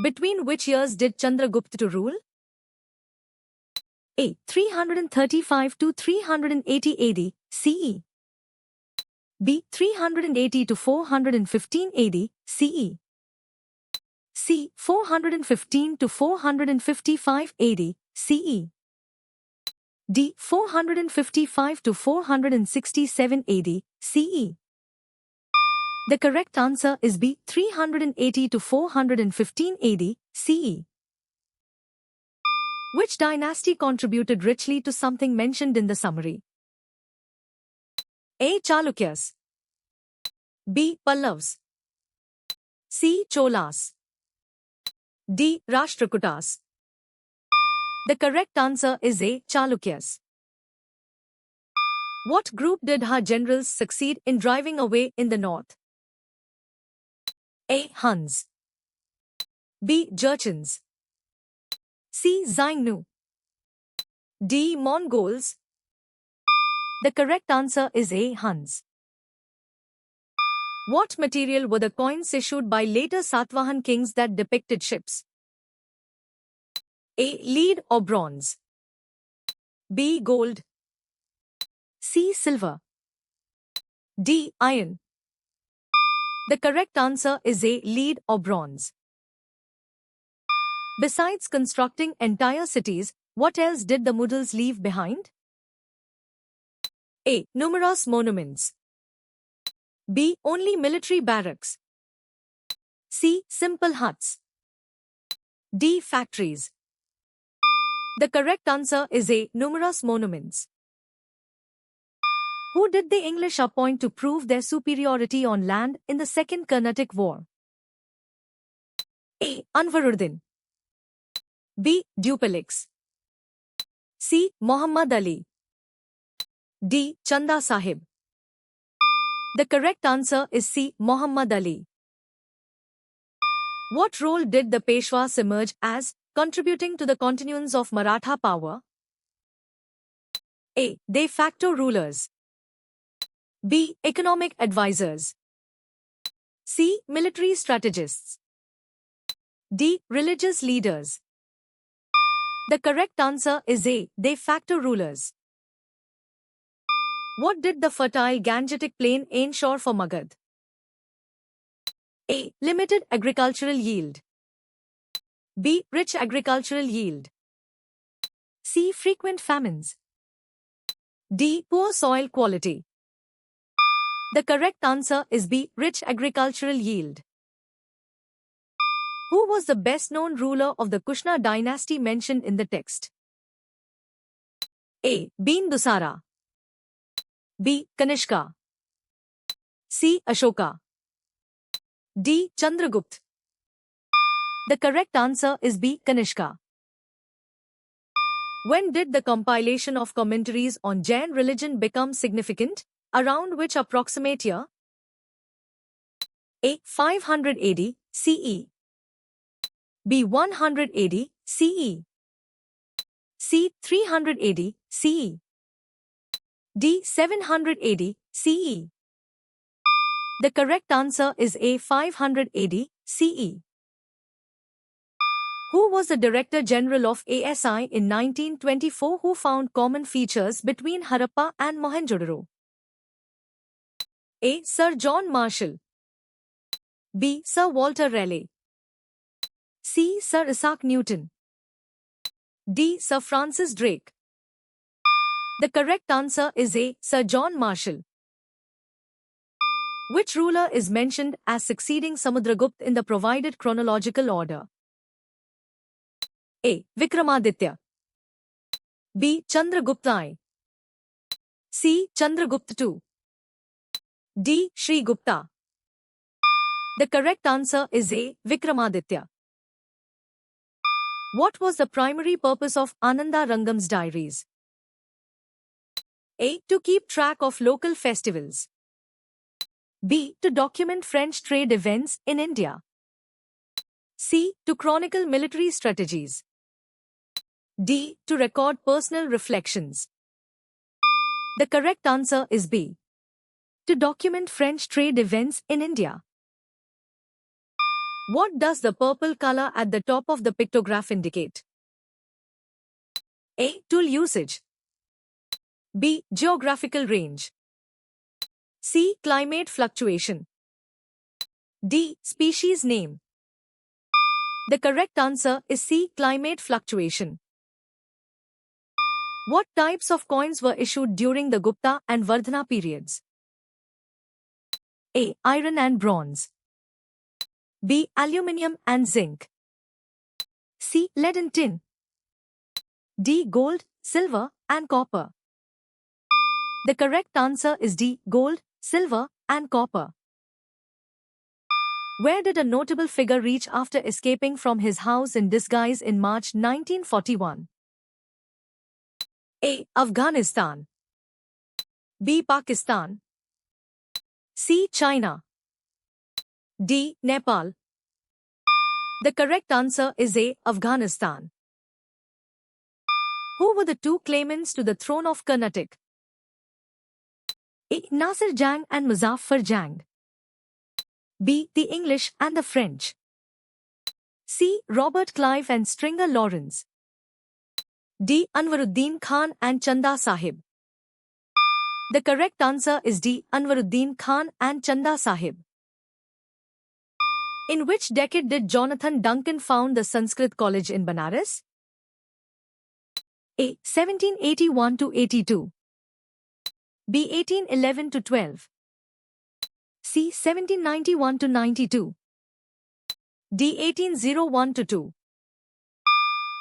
Between which years did Chandragupta to rule? A. 335 to 380 AD, CE. B. 380 to 415 AD, CE. C. 415 to 455 AD, CE. D. 455 to 467 AD, CE. The correct answer is B. 380 to 415 AD, CE. Which dynasty contributed richly to something mentioned in the summary? A. Chalukyas. B. Pallavas. C. Cholas. D. Rashtrakutas. The correct answer is A. Chalukyas. What group did her generals succeed in driving away in the north? A. Huns. B. Jurchens. C. Xiongnu. D. Mongols. The correct answer is A. Huns. What material were the coins issued by later Satavahan kings that depicted ships? A. Lead or bronze. B. Gold. C. Silver. D. Iron. The correct answer is A. Lead or bronze. Besides constructing entire cities, what else did the Mughals leave behind? A. Numerous monuments. B. Only military barracks. C. Simple huts. D. Factories. The correct answer is A. Numerous monuments. Who did the English appoint to prove their superiority on land in the Second Carnatic War? A. Anvaruddin. B. Dupleix. C. Muhammad Ali. D. Chanda Sahib. The correct answer is C. Muhammad Ali. What role did the Peshwas emerge as, contributing to the continuance of Maratha power? A. De facto rulers. B. Economic advisors. C. Military strategists. D. Religious leaders. The correct answer is A. De facto rulers. What did the fertile Gangetic plain ensure for Magad? A. Limited agricultural yield. B. Rich agricultural yield. C. Frequent famines. D. Poor soil quality. The correct answer is B. Rich agricultural yield. Who was the best-known ruler of the Kushana dynasty mentioned in the text? A. Bindusara. B. Kanishka. C. Ashoka. D. Chandragupta. The correct answer is B. Kanishka. When did the compilation of commentaries on Jain religion become significant? Around which approximate year? A. 500 AD, CE. B. 100 AD, CE. C. 300 AD, CE. D. 700 AD, CE. The correct answer is A. 500 AD, CE. Who was the Director General of ASI in 1924 who found common features between Harappa and Mohenjo-daro? A. Sir John Marshall. B. Sir Walter Raleigh. C. Sir Isaac Newton. D. Sir Francis Drake. The correct answer is A. Sir John Marshall. Which ruler is mentioned as succeeding Samudragupta in the provided chronological order? A. Vikramaditya. B. Chandragupta I. C. Chandragupta II. D. Sri Gupta. The correct answer is A. Vikramaditya. What was the primary purpose of Ananda Rangam's diaries? A. To keep track of local festivals. B. To document French trade events in India. C. To chronicle military strategies. D. To record personal reflections. The correct answer is B. To document French trade events in India. What does the purple color at the top of the pictograph indicate? A. Tool usage. B. Geographical range. C. Climate fluctuation. D. Species name. The correct answer is C. Climate fluctuation. What types of coins were issued during the Gupta and Vardhana periods? A. Iron and bronze. B. Aluminium and zinc. C. Lead and tin. D. Gold, silver, and copper. The correct answer is D. Gold, silver, and copper. Where did a notable figure reach after escaping from his house in disguise in March 1941? A. Afghanistan. B. Pakistan. C. China. D. Nepal. The correct answer is A. Afghanistan. Who were the two claimants to the throne of Karnataka? A. Nasir Jang and Muzaffar Jang. B. The English and the French. C. Robert Clive and Stringer Lawrence. D. Anwaruddin Khan and Chanda Sahib. The correct answer is D. Anwaruddin Khan and Chanda Sahib. In which decade did Jonathan Duncan found the Sanskrit College in Banaras? A. 1781 to 82. B. 1811 to 12. C. 1791 to 92. D. 1801 to 2.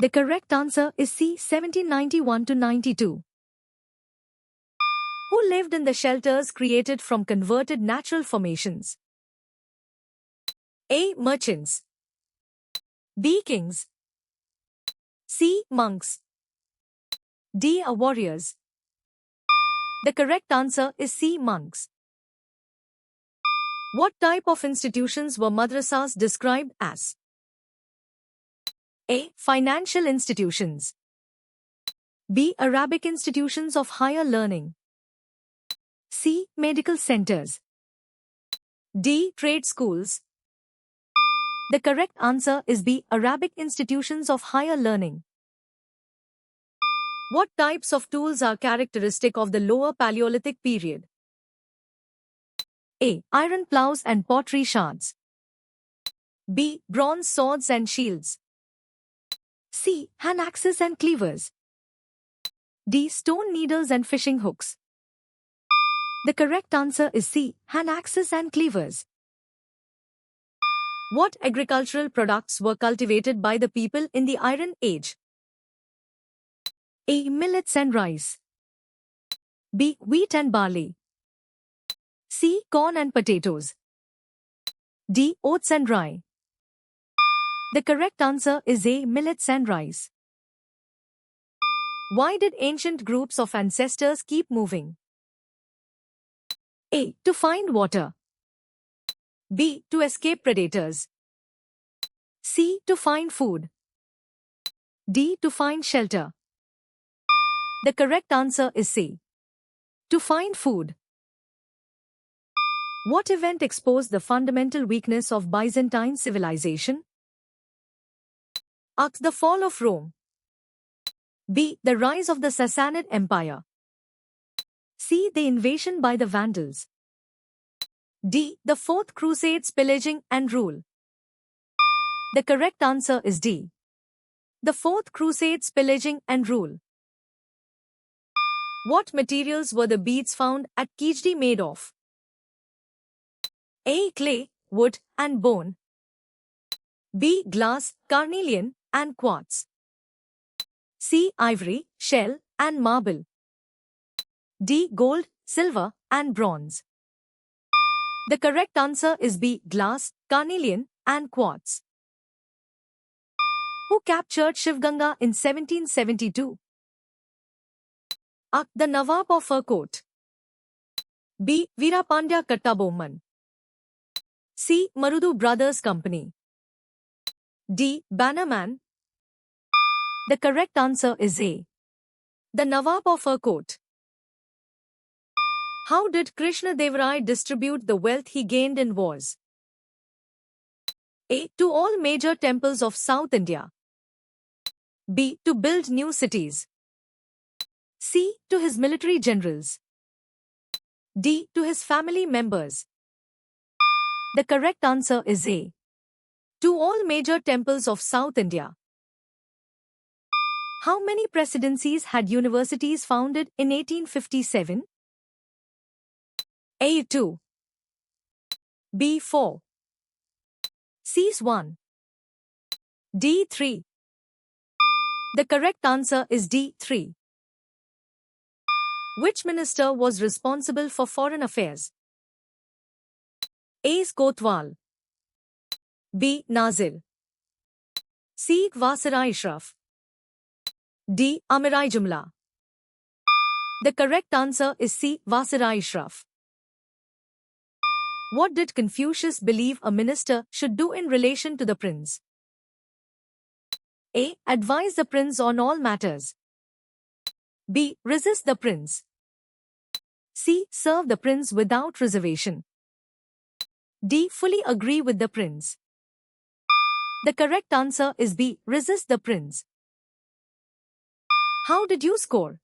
The correct answer is C. 1791 to 92. Who lived in the shelters created from converted natural formations? A. Merchants. B. Kings. C. Monks. D. Warriors. The correct answer is C. Monks. What type of institutions were madrasas described as? A. Financial institutions. B. Arabic institutions of higher learning. C. Medical centers. D. Trade schools. The correct answer is B. Arabic institutions of higher learning. What types of tools are characteristic of the Lower Paleolithic period? A. Iron plows and pottery shards. B. Bronze swords and shields. C. Hand axes and cleavers. D. Stone needles and fishing hooks. The correct answer is C. Hand axes and cleavers. What agricultural products were cultivated by the people in the Iron Age? A. Millets and rice. B. Wheat and barley. C. Corn and potatoes. D. Oats and rye. The correct answer is A. Millets and rice. Why did ancient groups of ancestors keep moving? A. To find water. B. To escape predators. C. To find food. D. To find shelter. The correct answer is C. To find food. What event exposed the fundamental weakness of Byzantine civilization? A. The fall of Rome. B. The rise of the Sassanid Empire. C. The invasion by the Vandals. D. The Fourth Crusade's pillaging and rule. The correct answer is D. The Fourth Crusade's pillaging and rule. What materials were the beads found at Khijdi made of? A. Clay, wood, and bone. B. Glass, carnelian, and quartz. C. Ivory, shell, and marble. D. Gold, silver, and bronze. The correct answer is B. Glass, carnelian, and quartz. Who captured Shivganga in 1772? A. The Nawab of Erkot. B. Veerapandya Kattabomman. C. Marudu Brothers Company. D. Bannerman. The correct answer is A. The Nawab of Erkot. How did Krishna Dev Rai distribute the wealth he gained in wars? A. To all major temples of South India. B. To build new cities. C. To his military generals. D. To his family members. The correct answer is A. To all major temples of South India. How many presidencies had universities founded in 1857? A. 2. B. 4. C. 1. D. 3. The correct answer is D. 3. Which minister was responsible for foreign affairs? A. Kotwal. B. Nazir. C. Vasira Ashraf. D. Amirai Jumla. The correct answer is C. Vasira Ashraf. What did Confucius believe a minister should do in relation to the prince? A. Advise the prince on all matters. B. Resist the prince. C. Serve the prince without reservation. D. Fully agree with the prince. The correct answer is B. Resist the prince. How did you score?